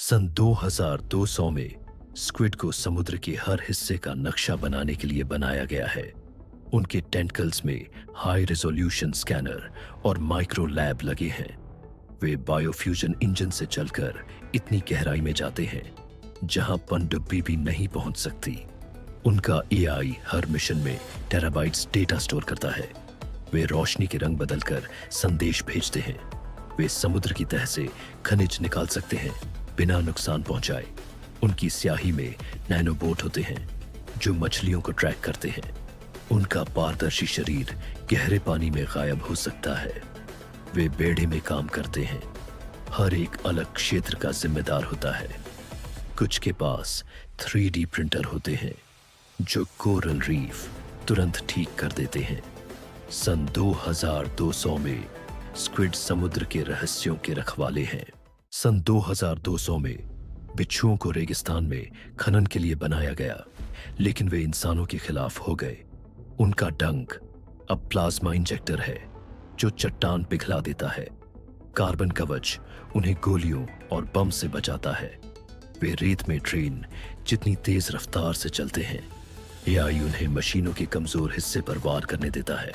सन 2200 में स्क्विड को समुद्र के हर हिस्से का नक्शा बनाने के लिए बनाया गया है। उनके टेंटकल्स में हाई रेजोल्यूशन स्कैनर और माइक्रो लैब लगे हैं। वे बायोफ्यूजन इंजन से चलकर इतनी गहराई में जाते हैं जहां पनडुब्बी भी नहीं पहुंच सकती। उनका एआई हर मिशन में टेराबाइट्स डेटा स्टोर करता है। वे रोशनी के रंग बदलकर संदेश भेजते हैं। वे समुद्र की तह से खनिज निकाल सकते हैं बिना नुकसान पहुंचाए। उनकी स्याही में नैनोबोट होते हैं जो मछलियों को ट्रैक करते हैं। उनका पारदर्शी शरीर गहरे पानी में गायब हो सकता है। वे बेड़े में काम करते हैं, हर एक अलग क्षेत्र का जिम्मेदार होता है। कुछ के पास 3D प्रिंटर होते हैं जो कोरल रीफ तुरंत ठीक कर देते हैं। सन 2200 में स्क्विड समुद्र के रहस्यों के रखवाले हैं। सन 2200 में बिच्छुओं को रेगिस्तान में खनन के लिए बनाया गया, लेकिन वे इंसानों के खिलाफ हो गए। उनका डंक अब प्लाज्मा इंजेक्टर है जो चट्टान पिघला देता है। कार्बन कवच उन्हें गोलियों और बम से बचाता है। वे रेत में ट्रेन जितनी तेज रफ्तार से चलते हैं। एआई उन्हें मशीनों के कमजोर हिस्से पर वार करने देता है।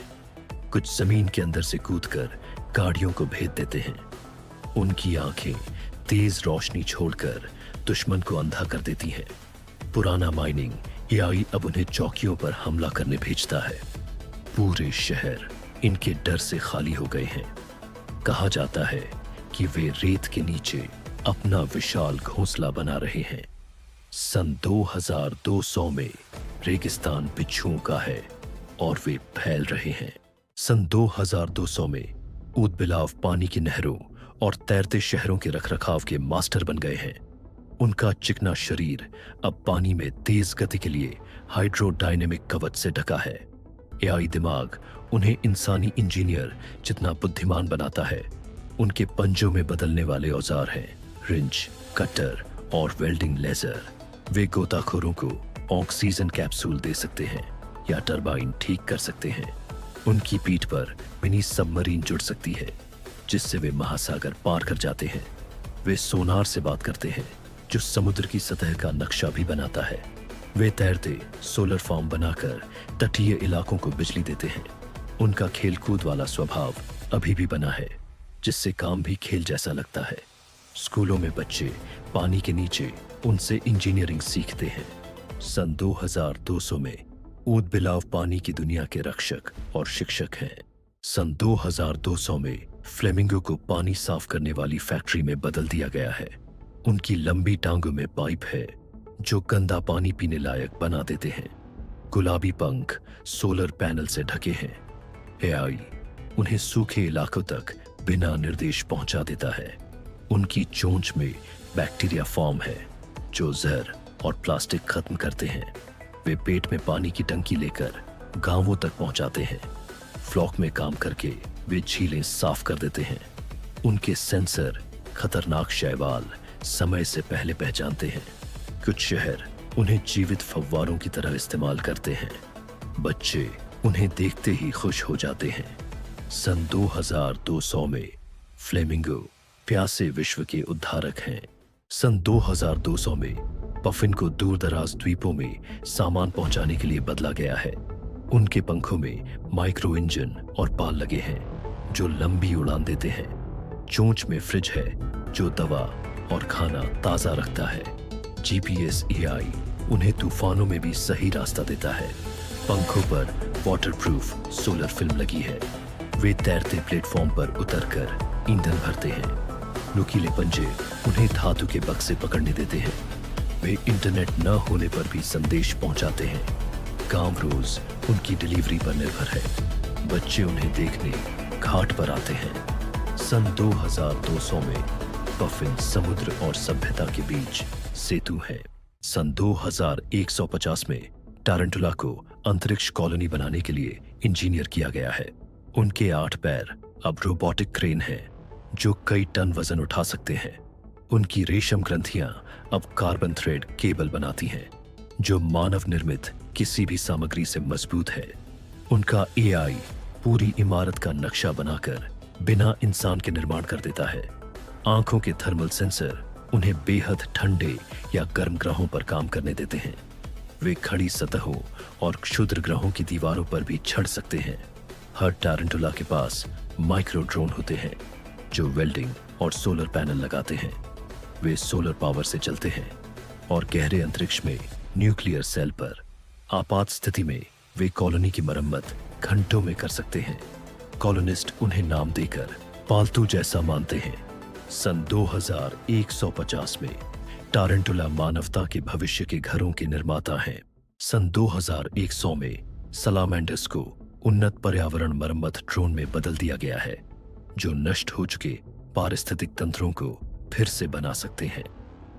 कुछ जमीन के अंदर से कूदकर गाड़ियों को भेद देते हैं। उनकी आंखें तेज रोशनी छोड़कर दुश्मन को अंधा कर देती हैं। पुराना माइनिंग एआई अब उन्हें चौकियों पर हमला करने भेजता है। पूरे शहर इनके डर से खाली हो गए हैं। कहा जाता है कि वे रेत के नीचे अपना विशाल घोंसला बना रहे हैं। सन 2200 में रेगिस्तान बिच्छुओं का है और वे फैल रहे हैं। सन 2200 में ऊदबिलाव पानी की नहरों और तैरते शहरों के रखरखाव के मास्टर बन गए हैं। उनका चिकना शरीर अब पानी में तेज गति के लिए हाइड्रोडायनेमिक कवच से ढका है। एआई दिमाग उन्हें इंसानी इंजीनियर जितना बुद्धिमान बनाता है। उनके पंजों में बदलने वाले औजार हैं रिंच, कटर और वेल्डिंग लेजर। वे गोताखोरों को ऑक्सीजन कैप्सूल दे सकते हैं या टरबाइन ठीक कर सकते हैं। उनकी पीठ पर मिनी सबमरीन जुड़ सकती है जिससे वे महासागर पार कर जाते हैं। वे सोनार से बात करते हैं जो समुद्र की सतह का नक्शा भी बनाता है। वे तैरते सोलर फार्म बनाकर तटीय इलाकों को बिजली देते हैं। उनका खेलकूद वाला स्वभाव अभी भी बना है जिससे काम भी खेल जैसा लगता है। स्कूलों में बच्चे पानी के नीचे उनसे इंजीनियरिंग सीखते हैं। सन 2200 में ऊदबिलाव पानी की दुनिया के रक्षक और शिक्षक हैं। सन 2200 में फ्लेमिंगो को पानी साफ करने वाली फैक्ट्री में बदल दिया गया है। उनकी लंबी टांगों में पाइप है जो गंदा पानी पीने लायक बना देते हैं। गुलाबी पंख सोलर पैनल से ढके हैं। एआई उन्हें सूखे इलाकों तक बिना निर्देश पहुंचा देता है। उनकी चोंच में बैक्टीरिया फॉर्म है जो जहर और प्लास्टिक खत्म करते हैं। वे पेट में पानी की टंकी लेकर गांवों तक पहुंचाते हैं। फ्लॉक में काम करके वे झीलें साफ कर देते हैं। उनके सेंसर खतरनाक शैवाल समय से पहले पहचानते हैं। कुछ शहर उन्हें जीवित फव्वारों की तरह इस्तेमाल करते हैं। बच्चे उन्हें देखते ही खुश हो जाते हैं। सन 2200 में फ्लेमिंगो प्यासे विश्व के उद्धारक हैं। सन 2200 में पफिन को दूरदराज द्वीपों में सामान पहुंचाने के लिए बदला गया है। उनके पंखों में माइक्रो इंजन और बाल लगे हैं जो लंबी उड़ान देते हैं। चोंच में फ्रिज है जो दवा और खाना ताजा रखता है। जीपीएस एआई उन्हें तूफानों में भी सही रास्ता देता है। पंखों पर वाटरप्रूफ सोलर फिल्म लगी है। वे तैरते प्लेटफॉर्म पर उतरकर ईंधन भरते हैं। नुकीले पंजे उन्हें धातु के बक्से पकड़ने देते हैं। वे इंटरनेट न होने पर भी संदेश पहुंचाते हैं। गांव रोज उनकी डिलीवरी पर निर्भर है। बच्चे उन्हें देखने घाट पर आते हैं। सन 2200 में पफिन समुद्र और सभ्यता के बीच सेतु है। सन 2150 में टारंटुला को अंतरिक्ष कॉलोनी बनाने के लिए इंजीनियर किया गया है। उनके 8 पैर अब रोबोटिक क्रेन है जो कई टन वजन उठा सकते हैं। उनकी रेशम ग्रंथियां अब कार्बन थ्रेड केबल बनाती हैं जो मानव निर्मित किसी भी सामग्री से मजबूत है। उनका एआई पूरी इमारत का नक्शा बनाकर बिना इंसान के निर्माण कर देता है। आंखों के थर्मल सेंसर उन्हें बेहद ठंडे या गर्म ग्रहों पर काम करने देते हैं। वे खड़ी सतहों और क्षुद्र ग्रहों की दीवारों पर भी चढ़ सकते हैं। हर टारंटुला के पास माइक्रो ड्रोन होते हैं जो वेल्डिंग और सोलर पैनल लगाते हैं। वे सोलर पावर से चलते हैं और गहरे अंतरिक्ष में न्यूक्लियर सेल पर आपात स्थिति में वे कॉलोनी की मरम्मत घंटों में कर सकते हैं। कॉलोनिस्ट उन्हें नाम देकर पालतू जैसा मानते हैं। सन 2150 में टारंटुला मानवता के भविष्य के घरों के निर्माता हैं। सन 2100 में सलामेंडर्स को उन्नत पर्यावरण मरम्मत ड्रोन में बदल दिया गया है जो नष्ट हो चुके पारिस्थितिक तंत्रों को फिर से बना सकते हैं।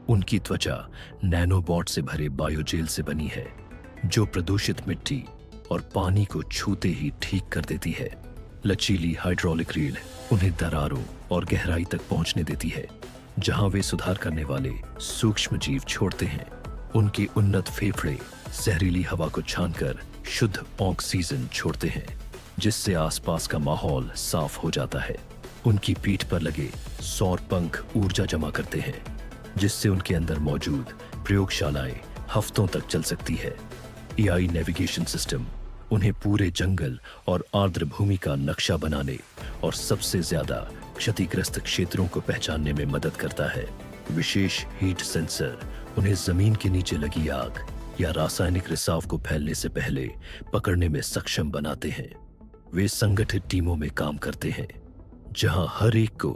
उनकी त्वचा नैनोबॉट से भरे बायोजेल से बनी है जो प्रदूषित मिट्टी और पानी को छूते ही ठीक कर देती है। लचीली हाइड्रोलिक रीढ़ उन्हें दरारों और गहराई तक पहुंचने देती है जहां वे सुधार करने वाले सूक्ष्म जीव छोड़ते हैं। उनके उन्नत फेफड़े जहरीली हवा को छानकर शुद्ध ऑक्सीजन छोड़ते हैं जिससे आसपास का माहौल साफ हो जाता है। उनकी पीठ पर लगे सौर पंख ऊर्जा जमा करते हैं जिससे उनके अंदर मौजूद प्रयोगशालाएं हफ्तों तक चल सकती है। एआई नेविगेशन सिस्टम उन्हें पूरे जंगल और आर्द्र भूमि का नक्शा बनाने और सबसे ज्यादा क्षतिग्रस्त क्षेत्रों को पहचानने में मदद करता है। विशेष हीट सेंसर उन्हें जमीन के नीचे लगी आग या रासायनिक रिसाव को फैलने से पहले पकड़ने में सक्षम बनाते हैं। वे संगठित टीमों में काम करते हैं जहां हर एक को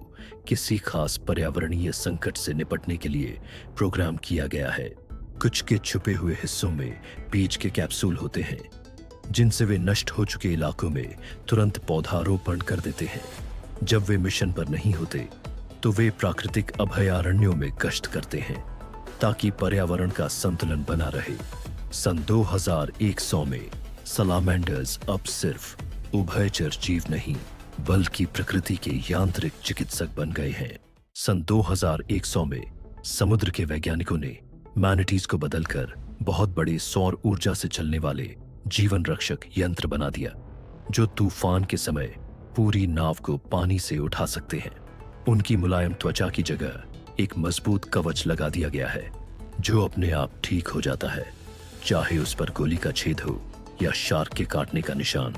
किसी खास पर्यावरणीय संकट से निपटने के लिए प्रोग्राम किया गया है। कुछ के छुपे हुए हिस्सों में बीज के कैप्सूल होते हैं जिनसे वे नष्ट हो चुके इलाकों में तुरंत पौधारोपण कर देते हैं। जब वे मिशन पर नहीं होते तो वे प्राकृतिक अभयारण्यों में गश्त करते हैं ताकि पर्यावरण का संतुलन बना रहे। सन 2100 में सलामेंडर्स अब सिर्फ उभयचर जीव नहीं बल्कि प्रकृति के यांत्रिक चिकित्सक बन गए हैं। सन 2100 में समुद्र के वैज्ञानिकों ने मैनाटीज को बदलकर बहुत बड़े सौर ऊर्जा से चलने वाले जीवन रक्षक यंत्र बना दिया जो तूफान के समय पूरी नाव को पानी से उठा सकते हैं। उनकी मुलायम त्वचा की जगह एक मजबूत कवच लगा दिया गया है जो अपने आप ठीक हो जाता है चाहे उस पर गोली का छेद हो या शार्क के काटने का निशान।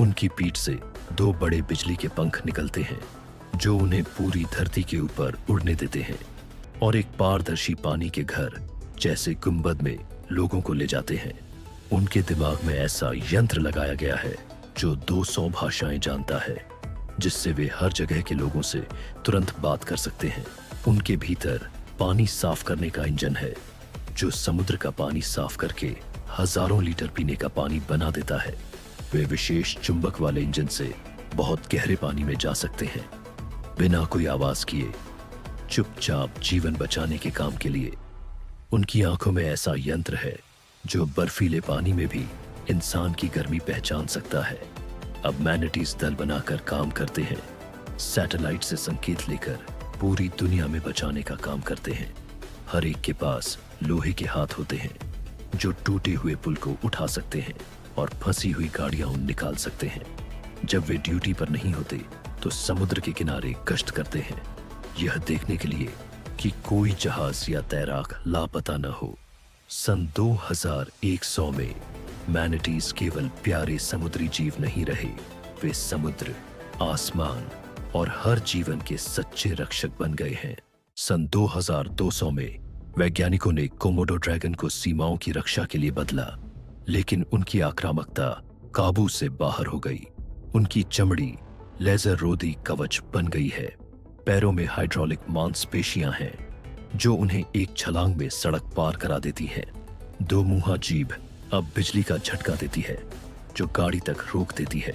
उनकी पीठ से 2 बड़े बिजली के पंख निकलते हैं जो उन्हें पूरी धरती के ऊपर उड़ने देते हैं और एक पारदर्शी पानी के घर जैसे गुंबद में लोगों को ले जाते हैं। उनके दिमाग में ऐसा यंत्र लगाया गया है जो 200 भाषाएं जानता है जिससे वे हर जगह के लोगों से तुरंत बात कर सकते हैं। उनके भीतर पानी साफ करने का इंजन है जो समुद्र का पानी साफ करके हजारों लीटर पीने का पानी बना देता है। वे विशेष चुंबक वाले इंजन से बहुत गहरे पानी में जा सकते हैं बिना कोई आवाज किए चुपचाप जीवन बचाने के काम के लिए। उनकी आंखों में ऐसा यंत्र है जो बर्फीले पानी में भी इंसान की गर्मी पहचान सकता है। अब मैनाटीज दल बनाकर काम करते हैं, सैटेलाइट से संकेत लेकर पूरी दुनिया में बचाने का काम करते हैं। हर एक के पास लोहे के हाथ होते हैं जो टूटे हुए पुल को उठा सकते हैं और फंसी हुई गाड़ियां निकाल सकते हैं। जब वे ड्यूटी पर नहीं होते तो समुद्र के किनारे गश्त करते हैं यह देखने के लिए कि कोई जहाज या तैराक लापता न हो। सन 2100 में मैनाटीज केवल प्यारे समुद्री जीव नहीं रहे, वे समुद्र, आसमान और हर जीवन के सच्चे रक्षक बन गए हैं। सन 2200 में वैज्ञानिकों ने कोमोडो ड्रैगन को सीमाओं की रक्षा के लिए बदला, लेकिन उनकी आक्रामकता काबू से बाहर हो गई। उनकी चमड़ी लेजर रोधी कवच बन गई है। पैरों में हाइड्रोलिक मांसपेशियां हैं जो उन्हें एक छलांग में सड़क पार करा देती हैं। 2 मुंहा जीभ अब बिजली का झटका देती है जो गाड़ी तक रोक देती है।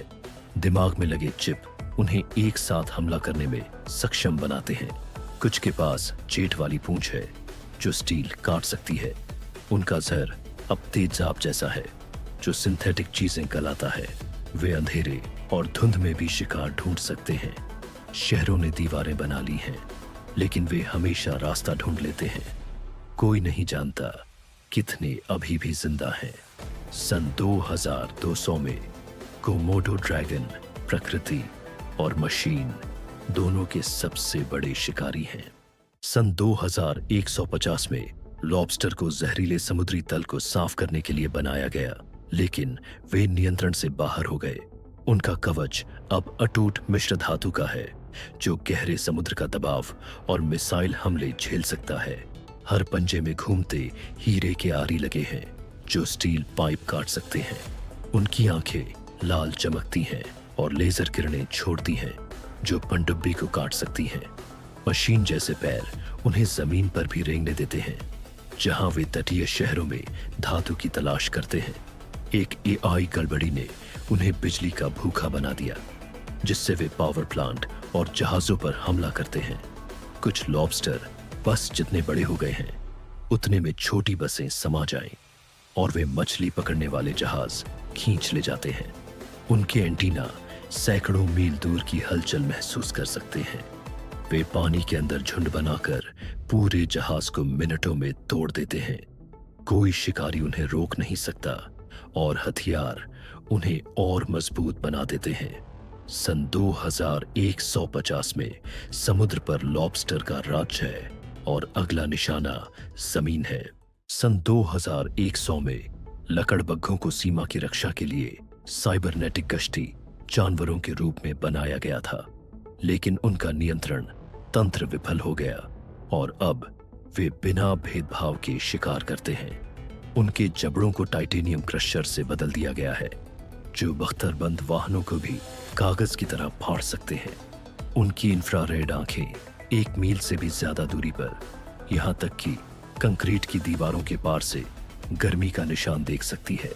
दिमाग में लगे चिप उन्हें एक साथ हमला करने में सक्षम बनाते हैं। कुछ के पास जेट वाली पूंछ है जो स्टील काट सकती है। उनका जहर अब तेजाब जैसा है जो सिंथेटिक चीजें गलाता है। वे अंधेरे और धुंध में भी शिकार ढूंढ सकते हैं। शहरों ने दीवारें बना ली हैं, लेकिन वे हमेशा रास्ता ढूंढ लेते हैं। कोई नहीं जानता कितने अभी भी जिंदा हैं। सन 2200 में कोमोडो ड्रैगन प्रकृति और मशीन दोनों के सबसे बड़े शिकारी हैं। सन 2150 में लॉबस्टर को जहरीले समुद्री तल को साफ करने के लिए बनाया गया, लेकिन वे नियंत्रण से बाहर हो गए। उनका कवच अब अटूट मिश्र धातु का है, जो गहरे समुद्र का दबाव और मिसाइल हमले झेल सकता है। हर पंजे में घूमते हीरे के आरी लगे हैं, जो स्टील पाइप काट सकते हैं। उनकी आंखें लाल चमकती हैं और लेजर किरणें छोड़ती हैं, जो पनडुब्बी को काट सकती हैं। मशीन जैसे पैर उन्हें जमीन पर भी रेंगने देते हैं, जहां वे तटीय शहरों में धातु की तलाश करते हैं। एक एआई गड़बड़ी ने उन्हें बिजली का भूखा बना दिया, जिससे वे पावर प्लांट और जहाजों पर हमला करते हैं। कुछ लॉबस्टर बस जितने बड़े हो गए हैं, उतने में छोटी बसें समा जाएं और वे मछली पकड़ने वाले जहाज खींच ले जाते हैं। उनके एंटीना सैकड़ों मील दूर की हलचल महसूस कर सकते हैं। वे पानी के अंदर झुंड बनाकर पूरे जहाज को मिनटों में तोड़ देते हैं। कोई शिकारी उन्हें रोक नहीं सकता और हथियार उन्हें और मजबूत बना देते हैं। सन 2150 में समुद्र पर लॉबस्टर का राज है और अगला निशाना जमीन है। सन 2100 में लकड़बग्घों को सीमा की रक्षा के लिए साइबरनेटिक गश्ती जानवरों के रूप में बनाया गया था, लेकिन उनका नियंत्रण तंत्र विफल हो गया और अब वे बिना भेदभाव के शिकार करते हैं। उनके जबड़ों को टाइटेनियम क्रशर से बदल दिया गया है, जो बख्तरबंद वाहनों को भी कागज की तरह फाड़ सकते हैं। उनकी इंफ्रारेड आंखें 1 मील से भी ज्यादा दूरी पर, यहां तक कि कंक्रीट की दीवारों के पार से गर्मी का निशान देख सकती है।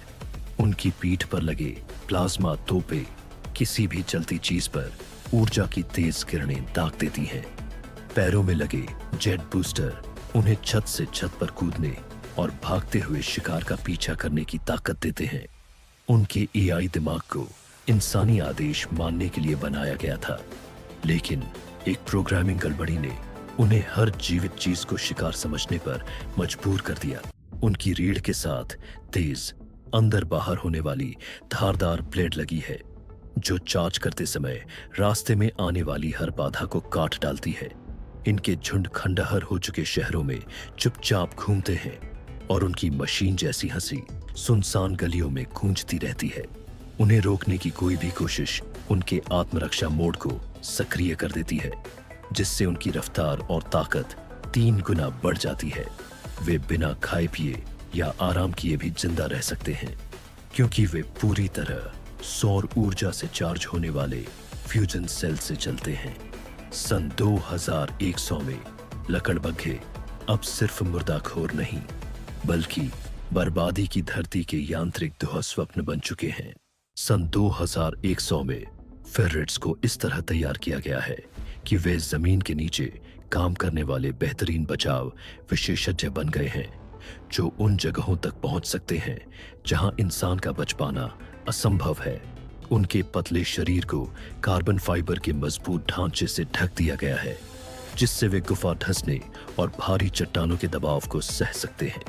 उनकी पीठ पर लगे प्लाज्मा तोपे किसी भी चलती चीज पर ऊर्जा की तेज किरणें दाग देती हैं। पैरों में लगे जेट बूस्टर उन्हें छत से छत पर कूदने और भागते हुए शिकार का पीछा करने की ताकत देते हैं। उनके एआई दिमाग को इंसानी आदेश मानने के लिए बनाया गया था, लेकिन एक प्रोग्रामिंग गड़बड़ी ने उन्हें हर जीवित चीज को शिकार समझने पर मजबूर कर दिया। उनकी रीढ़ के साथ तेज अंदर बाहर होने वाली धारदार ब्लेड लगी है, जो चार्ज करते समय रास्ते में आने वाली हर बाधा को काट डालती है। इनके झुंड खंडहर हो चुके शहरों में चुपचाप घूमते हैं और उनकी मशीन जैसी हंसी सुनसान गलियों में गूंजती रहती है। उन्हें रोकने की कोई भी कोशिश उनके आत्मरक्षा मोड को सक्रिय कर देती है, जिससे उनकी रफ्तार और ताकत 3 गुना बढ़ जाती है। वे बिना खाए पिए या आराम किए भी जिंदा रह सकते हैं, क्योंकि वे पूरी तरह सौर ऊर्जा से चार्ज होने वाले फ्यूजन सेल से चलते हैं। सन 2100 में लकड़बग्घे अब सिर्फ मुर्दाखोर नहीं, बल्कि बर्बादी की धरती के यांत्रिक दुःस्वप्न बन चुके हैं। सन 2100 में फेरेट्स को इस तरह तैयार किया गया है कि वे जमीन के नीचे काम करने वाले बेहतरीन बचाव विशेषज्ञ बन गए हैं, जो उन जगहों तक पहुंच सकते हैं जहां इंसान का बच पाना असंभव है। उनके पतले शरीर को कार्बन फाइबर के मजबूत ढांचे से ढक दिया गया है, जिससे वे गुफा धंसने और भारी चट्टानों के दबाव को सह सकते हैं।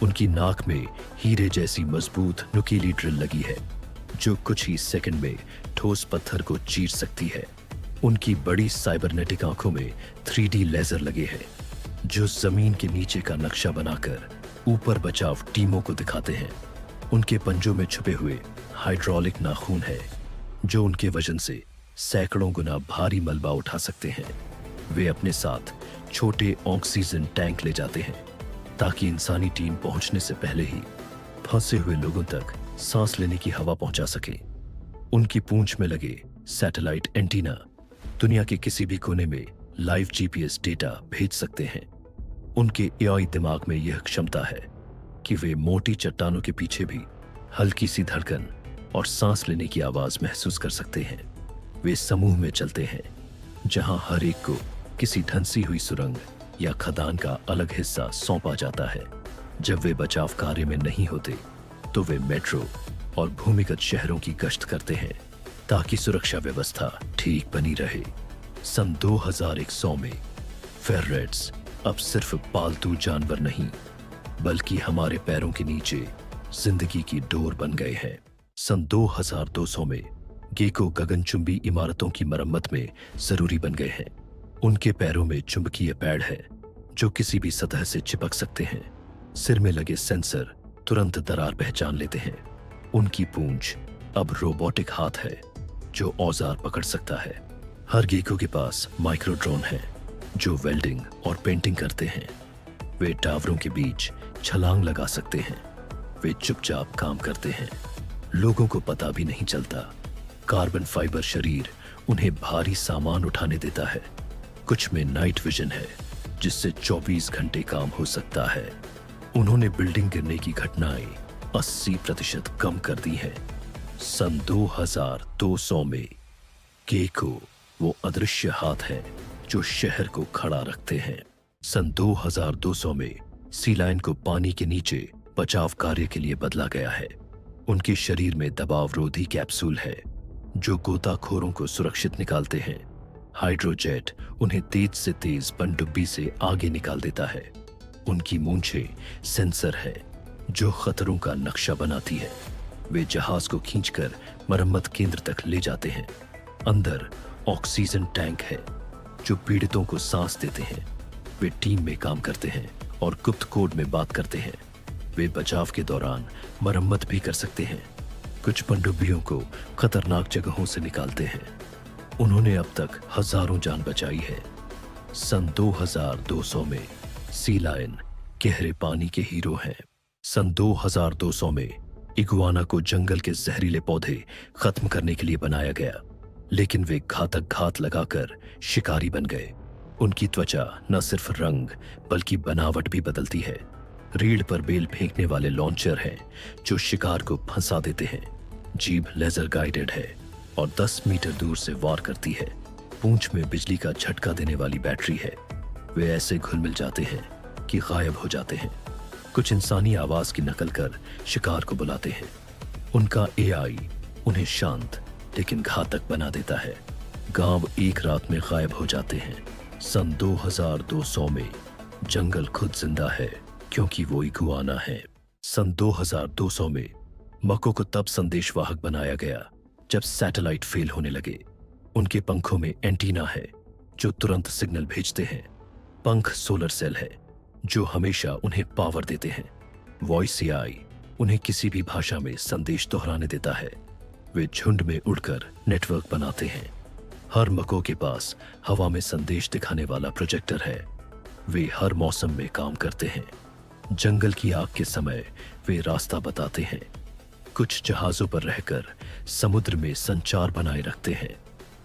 उनकी नाक में हीरे जैसी मजबूत नुकीली ड्रिल लगी है, जो कुछ ही सेकंड में ठोस पत्थर को चीर सकती है। उनकी बड़ी साइबरनेटिक आंखों में 3D लेजर लगे हैं, जो जमीन के नीचे का नक्शा बनाकर ऊपर बचाव टीमों को दिखाते हैं। उनके पंजों में छुपे हुए हाइड्रोलिक नाखून है, जो उनके वजन से सैकड़ों गुना भारी मलबा उठा सकते हैं। वे अपने साथ छोटे ऑक्सीजन टैंक ले जाते हैं, ताकि इंसानी टीम पहुंचने से पहले ही फंसे हुए लोगों तक सांस लेने की हवा पहुंचा सके। उनकी पूंछ में लगे सैटेलाइट एंटीना दुनिया के किसी भी कोने में लाइव जीपीएस डेटा भेज सकते हैं। उनके एआई दिमाग में यह क्षमता है कि वे मोटी चट्टानों के पीछे भी हल्की सी धड़कन और सांस लेने की आवाज महसूस कर सकते हैं। वे समूह में चलते हैं, जहां हर एक को किसी धंसी हुई सुरंग या खदान का अलग हिस्सा सौंपा जाता है। जब वे बचाव कार्य में नहीं होते, तो वे मेट्रो और भूमिगत शहरों की गश्त करते हैं, ताकि सुरक्षा व्यवस्था ठीक बनी रहे। सन 2100 में फेरेट्स अब सिर्फ पालतू जानवर नहीं, बल्कि हमारे पैरों के नीचे जिंदगी की डोर बन गए हैं। सन 2200 में गेको गगनचुंबी इमारतों की मरम्मत में जरूरी बन गए हैं। उनके पैरों में चुंबकीय पैड है जो किसी भी सतह से चिपक सकते हैं। सिर में लगे सेंसर तुरंत दरार पहचान लेते हैं। उनकी पूंछ अब रोबोटिक हाथ है जो औजार पकड़ सकता है। हर गेको के पास माइक्रो ड्रोन है जो वेल्डिंग और पेंटिंग करते हैं। वे टावरों के बीच छलांग लगा सकते हैं। वे चुपचाप काम करते हैं, लोगों को पता भी नहीं चलता। कार्बन फाइबर शरीर उन्हें भारी सामान उठाने देता है। कुछ में नाइट विजन है जिससे 24 घंटे काम हो सकता है। उन्होंने बिल्डिंग गिरने की घटनाएं 80% कम कर दी हैं। सन 2200 में गेको वो अदृश्य हाथ है जो शहर को खड़ा रखते हैं। सन 2200 में सी लायन को पानी के नीचे बचाव कार्य के लिए बदला गया है। उनके शरीर में दबाव रोधी कैप्सूल है जो गोताखोरों को सुरक्षित निकालते हैं। हाइड्रोजेट उन्हें तेज से तेज पनडुब्बी से आगे निकाल देता है। उनकी मूंछें सेंसर है जो खतरों का नक्शा बनाती है। वे जहाज को खींचकर मरम्मत केंद्र तक ले जाते हैं। अंदर ऑक्सीजन टैंक है जो पीड़ितों को सांस देते हैं। वे टीम में काम करते हैं और गुप्त कोड में बात करते हैं। वे बचाव के दौरान मरम्मत भी कर सकते हैं। कुछ पनडुब्बियों को खतरनाक जगहों से निकालते हैं। उन्होंने अब तक हजारों जान बचाई है। सन 2200 में सी लायन गहरे पानी के हीरो हैं। सन 2200 में इगुआना को जंगल के जहरीले पौधे खत्म करने के लिए बनाया गया, लेकिन वे घातक घात लगाकर शिकारी बन गए। उनकी त्वचा न सिर्फ रंग बल्कि बनावट भी बदलती है। रीढ़ पर बेल फेंकने वाले लॉन्चर हैं जो शिकार को फंसा देते हैं। जीभ लेजर गाइडेड है और 10 मीटर दूर से वार करती है। पूंछ में बिजली का झटका देने वाली बैटरी है। वे ऐसे घुल मिल जाते हैं कि गायब हो जाते हैं। कुछ इंसानी आवाज की नकल कर शिकार को बुलाते हैं। उनका एआई उन्हें शांत लेकिन घातक बना देता है। गांव एक रात में गायब हो जाते हैं। सन 2200 में जंगल खुद जिंदा है क्योंकि वो इगुआना है। सन 2200 में मको को तब संदेशवाहक बनाया गया जब सैटेलाइट फेल होने लगे। उनके पंखों में एंटीना है जो तुरंत सिग्नल भेजते हैं। पंख सोलर सेल है जो हमेशा उन्हें पावर देते हैं। वॉइस एआई उन्हें किसी भी भाषा में संदेश दोहराने देता है। वे झुंड में उड़कर नेटवर्क बनाते हैं। हर मको के पास हवा में संदेश दिखाने वाला प्रोजेक्टर है। वे हर मौसम में काम करते हैं। जंगल की आग के समय वे रास्ता बताते हैं। कुछ जहाजों पर रहकर समुद्र में संचार बनाए रखते हैं।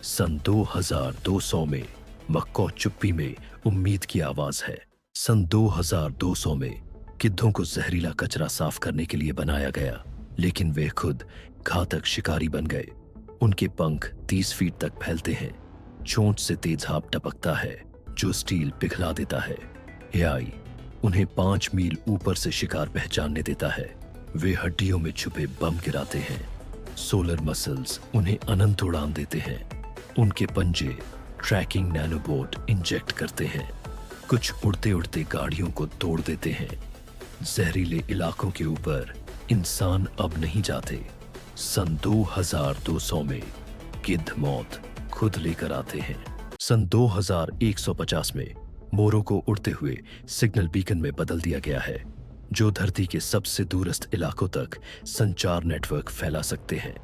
सन 2200 में मक्को चुप्पी में उम्मीद की आवाज है। सन 2200 में गिद्धों को जहरीला कचरा साफ करने के लिए बनाया गया, लेकिन वे खुद घातक शिकारी बन गए। उनके पंख 30 फीट तक फैलते हैं। चोंच से तेज भाप टपकता है जो स्टील पिघला देता है। एआई उन्हें 5 मील ऊपर से शिकार पहचानने देता है। वे हड्डियों में छुपे बम गिराते हैं। सोलर मसल्स उन्हें अनंत उड़ान देते हैं। उनके पंजे ट्रैकिंग नैनोबोट इंजेक्ट करते हैं। कुछ उड़ते उड़ते गाड़ियों को तोड़ देते हैं। जहरीले इलाकों के ऊपर इंसान अब नहीं जाते। सन 2200 में गिद्ध मौत खुद लेकर आते हैं। सन 2150 में मोरों को उड़ते हुए सिग्नल बीकन में बदल दिया गया है जो धरती के सबसे दूरस्थ इलाकों तक संचार नेटवर्क फैला सकते हैं।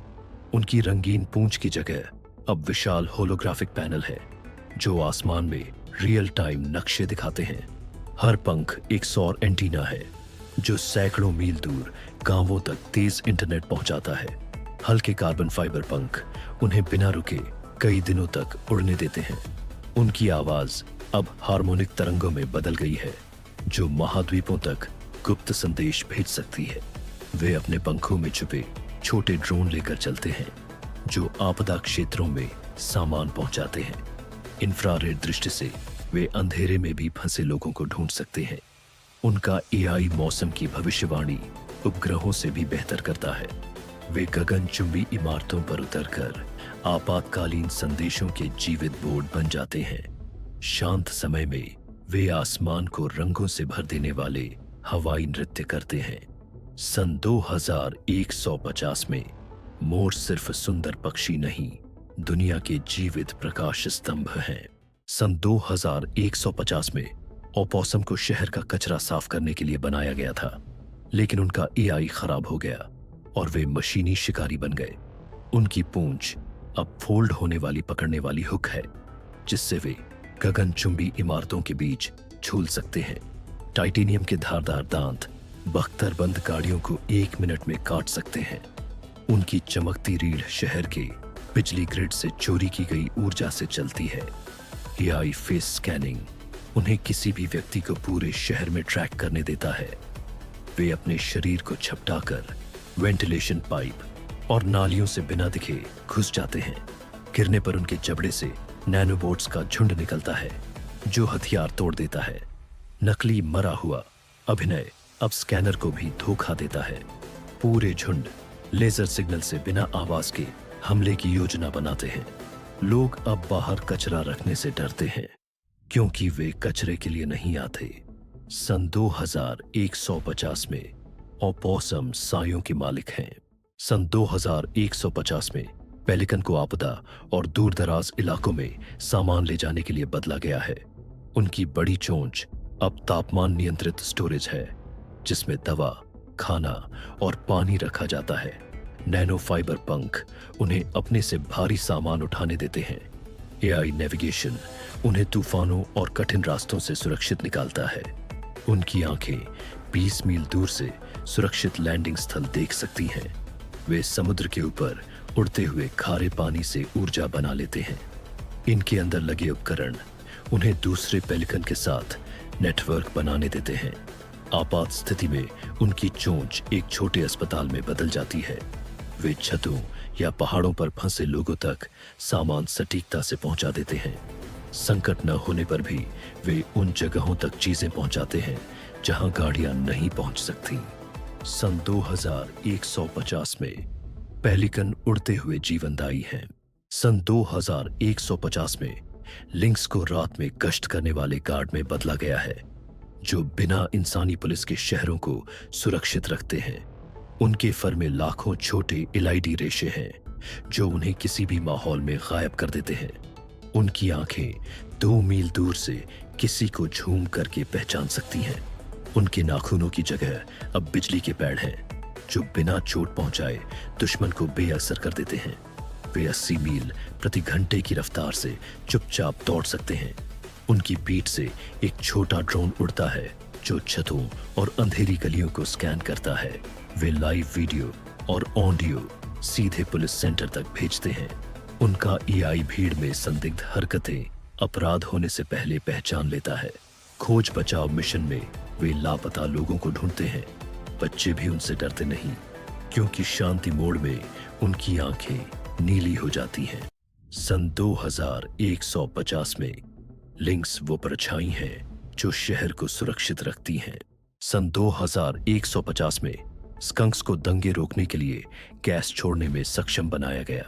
उनकी रंगीन पूंछ की जगह अब विशाल होलोग्राफिक पैनल है जो आसमान में रियल टाइम नक्शे दिखाते हैं। हर पंख एक सौर एंटीना है जो सैकड़ों मील दूर गांवों तक तेज इंटरनेट पहुंचाता है। हल्के कार्बन फाइबर पंख उन्हें बिना रुके कई दिनों तक उड़ने देते हैं। उनकी आवाज अब हार्मोनिक तरंगों में बदल गई है जो महाद्वीपों तक गुप्त संदेश भेज सकती है। वे अपने पंखों में छुपे छोटे ड्रोन लेकर चलते हैं जो आपदा क्षेत्रों में सामान पहुंचाते हैं। इंफ्रारेड दृष्टि से वे अंधेरे में भी फंसे लोगों को ढूंढ सकते हैं। उनका एआई मौसम की भविष्यवाणी उपग्रहों से भी बेहतर करता है। वे गगनचुंबी इमारतों पर उतरकर आपातकालीन संदेशों के जीवित बोर्ड बन जाते हैं। शांत समय में वे आसमान को रंगों से भर देने वाले हवाई नृत्य करते हैं। सन 2150 में मोर सिर्फ सुंदर पक्षी नहीं, दुनिया के जीवित प्रकाश स्तंभ हैं। सन 2150 में ओपोसम को शहर का कचरा साफ करने के लिए बनाया गया था, लेकिन उनका एआई खराब हो गया और वे मशीनी शिकारी बन गए। उनकी पूंछ अब फोल्ड होने वाली पकड़ने वाली हुक है, जिससे वे गगनचुंबी इमारतों के बीच झूल सकते हैं। टाइटेनियम के धारदार दांत बख्तरबंद गाड़ियों को 1 मिनट में काट सकते हैं। उनकी चमकती रीढ़ शहर के बिजली ग्रिड से चोरी की गई ऊर्जा से चलती है। एआई फेस स्कैनिंग उन्हें किसी भी व्यक्ति को पूरे शहर में ट्रैक करने देता है। वे अपने शरीर को झपटाकर वेंटिलेशन पाइप और नालियों से बिना दिखे घुस जाते हैं। गिरने पर उनके जबड़े से नैनोबोट्स का झुंड निकलता है, जो हथियार तोड़ देता है। नकली मरा हुआ अभिनय अब स्कैनर को भी धोखा देता है। पूरे झुंड लेजर सिग्नल से बिना आवाज के हमले की योजना बनाते हैं। लोग अब बाहर कचरा रखने से डरते हैं, क्योंकि वे कचरे के लिए नहीं आते। सन 2150 में ओपोसम सायों के मालिक हैं। सन 2150 में पेलिकन को आपदा और दूरदराज इलाकों में सामान ले जाने के लिए बदला गया है। उनकी बड़ी चोंच अब तापमान नियंत्रित स्टोरेज है, जिसमें दवा, खाना और पानी रखा जाता है। नैनो फाइबर पंख उन्हें अपने से भारी सामान उठाने देते हैं। एआई नेविगेशन उन्हें तूफानों और कठिन रास्तों से सुरक्षित निकालता है। उनकी आंखें 20 मील दूर से सुरक्षित लैंडिंग स्थल देख सकती हैं। वे समुद्र के ऊपर उड़ते हुए खारे पानी से ऊर्जा बना लेते हैं। इनके अंदर लगे उपकरण उन्हें दूसरे पेलिकन के साथ नेटवर्क बनाने देते हैं। आपात स्थिति में उनकी चोंच एक छोटे अस्पताल में बदल जाती है। वे छतों या पहाड़ों पर फंसे लोगों तक सामान सटीकता से पहुंचा देते हैं। संकट न होने पर भी वे उन जगहों तक चीजें पहुंचाते हैं जहां गाड़ियां नहीं पहुंच सकती। सन 2150 में पेलिकन उड़ते हुए जीवनदायी हैं। सन 2150 में लिंक्स को रात में गश्त करने वाले गार्ड में बदला गया है, जो बिना इंसानी पुलिस के शहरों को सुरक्षित रखते हैं। उनके फर में लाखों छोटे एलईडी रेशे हैं, जो उन्हें किसी भी माहौल में गायब कर देते हैं। उनकी आंखें 2 मील दूर से किसी को झूम करके पहचान सकती हैं। उनके नाखूनों की जगह अब बिजली के पैड हैं, जो बिना चोट पहुंचाए दुश्मन को बेअसर कर देते हैं। वे 80 मील प्रति घंटे की रफ्तार से चुपचाप दौड़ सकते हैं। उनकी पीठ से एक छोटा ड्रोन उड़ता है, जो छतों और अंधेरी गलियों को स्कैन करता है। वे लाइव वीडियो और ऑडियो सीधे पुलिस सेंटर तक भेजते हैं। उनका एआई भीड़ में संदिग्ध हरकतें अपराध होने से पहले पहचान लेता है। खोज बचाव मिशन में वे लापता लोगों को ढूंढते हैं। बच्चे भी उनसे डरते नहीं, क्योंकि शांति मोड में उनकी आंखें नीली हो जाती हैं। सन 2150 में लिंक्स वो परछाई हैं जो शहर को सुरक्षित रखती हैं। सन 2150 में स्कंक्स को दंगे रोकने के लिए गैस छोड़ने में सक्षम बनाया गया,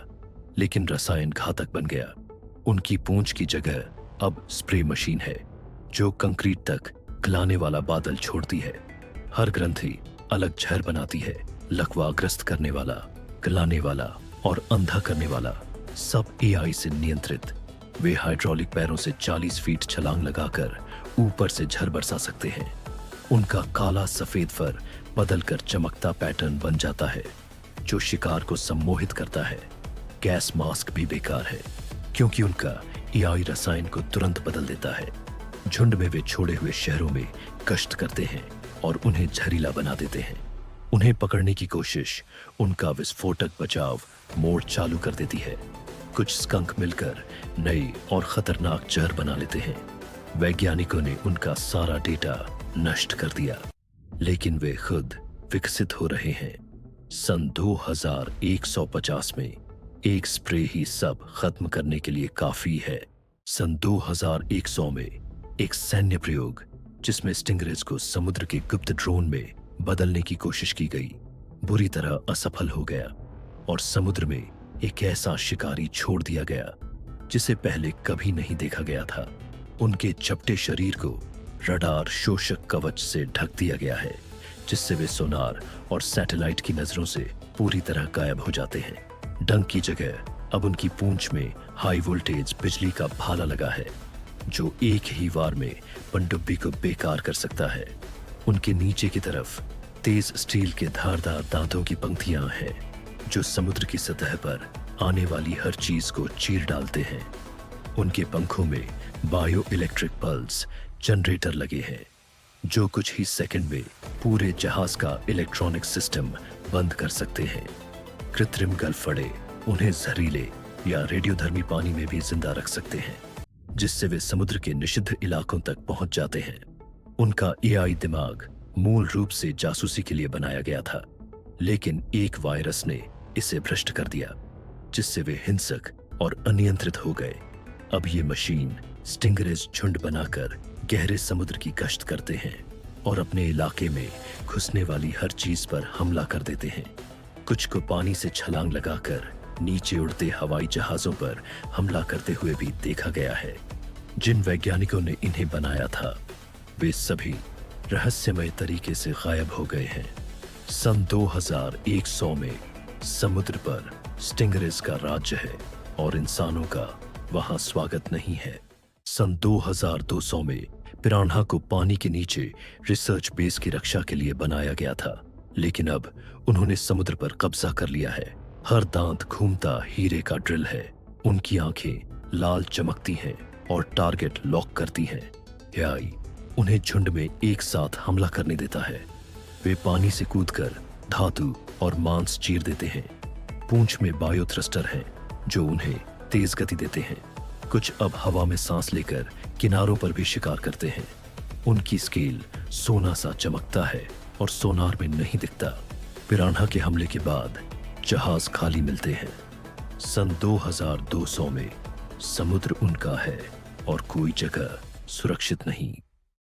लेकिन रसायन घातक बन गया। उनकी पूंछ की जगह अब स्प्रे मशीन है, जो कंक्रीट तक गलाने वाला बादल छोड़ती है। हर ग्रंथि अलग जहर बनाती है। लकवाग्रस्त करने वाला, गलाने वाला और अंधा करने वाला, सब एआई से नियंत्रित। वे हाइड्रोलिक पैरों से 40 फीट छलांग लगाकर ऊपर से झर बरसा सकते हैं। उनका काला सफेद फर बदलकर चमकता पैटर्न बन जाता है, जो शिकार को सम्मोहित करता है। गैस मास्क भी बेकार है, क्योंकि उनका एआई रसायन को तुरंत बदल देता है। झुंड में वे छोड़े हुए शहरों में गश्त करते हैं और उन्हें जहरीला बना देते हैं। उन्हें पकड़ने की कोशिश उनका विस्फोटक बचाव मोड चालू कर देती है। कुछ स्कंक मिलकर नए और खतरनाक जहर बना लेते हैं। वैज्ञानिकों ने उनका सारा डेटा नष्ट कर दिया, लेकिन वे खुद विकसित हो रहे हैं। सन 2150 में एक स्प्रे ही सब खत्म करने के लिए काफी है। सन 2100 में एक सैन्य प्रयोग, जिसमें स्टिंगरेज को समुद्र के गुप्त ड्रोन में बदलने की कोशिश की गई, बुरी तरह असफल हो गया और समुद्र में एक ऐसा शिकारी छोड़ दिया गया जिसे पहले कभी नहीं देखा गया था। उनके चपटे शरीर को रडार शोषक कवच से ढक दिया गया है, जिससे वे सोनार और सैटेलाइट की नजरों से पूरी तरह गायब हो जाते हैं। डंक की जगह अब उनकी पूंछ में हाई वोल्टेज बिजली का भाला लगा है। जो एक ही वार में पनडुब्बी को बेकार कर सकता है। उनके नीचे की तरफ तेज स्टील के धारदार दांतों की पंक्तियां हैं जो समुद्र की सतह पर आने वाली हर चीज को चीर डालते हैं। उनके पंखों में बायो इलेक्ट्रिक पल्स जनरेटर लगे हैं जो कुछ ही सेकंड में पूरे जहाज का इलेक्ट्रॉनिक सिस्टम बंद कर सकते हैं। कृत्रिम गलफड़े उन्हें जहरीले या रेडियोधर्मी पानी में भी जिंदा रख सकते हैं, जिससे वे समुद्र के निषिद्ध इलाकों तक पहुंच जाते हैं। उनका एआई दिमाग मूल रूप से जासूसी के लिए बनाया गया था, लेकिन एक वायरस ने इसे भ्रष्ट कर दिया, जिससे वे हिंसक और अनियंत्रित हो गए। अब ये मशीन स्टिंगरेज झुंड बनाकर गहरे समुद्र की गश्त करते हैं और अपने इलाके में घुसने वाली हर चीज पर हमला कर देते हैं। कुछ को पानी से छलांग लगाकर नीचे उड़ते हवाई जहाजों पर हमला करते हुए भी देखा गया है। जिन वैज्ञानिकों ने इन्हें बनाया था वे सभी रहस्यमय तरीके से गायब हो गए हैं। सन 2100 में समुद्र पर स्टिंगरेज का राज्य है और इंसानों का वहां स्वागत नहीं है। सन 2200 में पिरान्हा को पानी के नीचे रिसर्च बेस की रक्षा के लिए बनाया गया था, लेकिन अब उन्होंने समुद्र पर कब्जा कर लिया है। हर दांत घूमता हीरे का ड्रिल है। उनकी आंखें लाल चमकती हैं और टारगेट लॉक करती हैं। एआई उन्हें झुंड में एक साथ हमला करने देता है। वे पानी से कूदकर धातु और मांस चीर देते हैं। पूंछ में बायो थ्रस्टर हैं जो उन्हें तेज गति देते हैं। कुछ अब हवा में सांस लेकर किनारों पर भी शिकार करते हैं। उनकी स्केल सोना सा चमकता है और सोनार में नहीं दिखता। पिरान्हा के हमले के बाद जहाज खाली मिलते हैं। सन 2200 में समुद्र उनका है और कोई जगह सुरक्षित नहीं।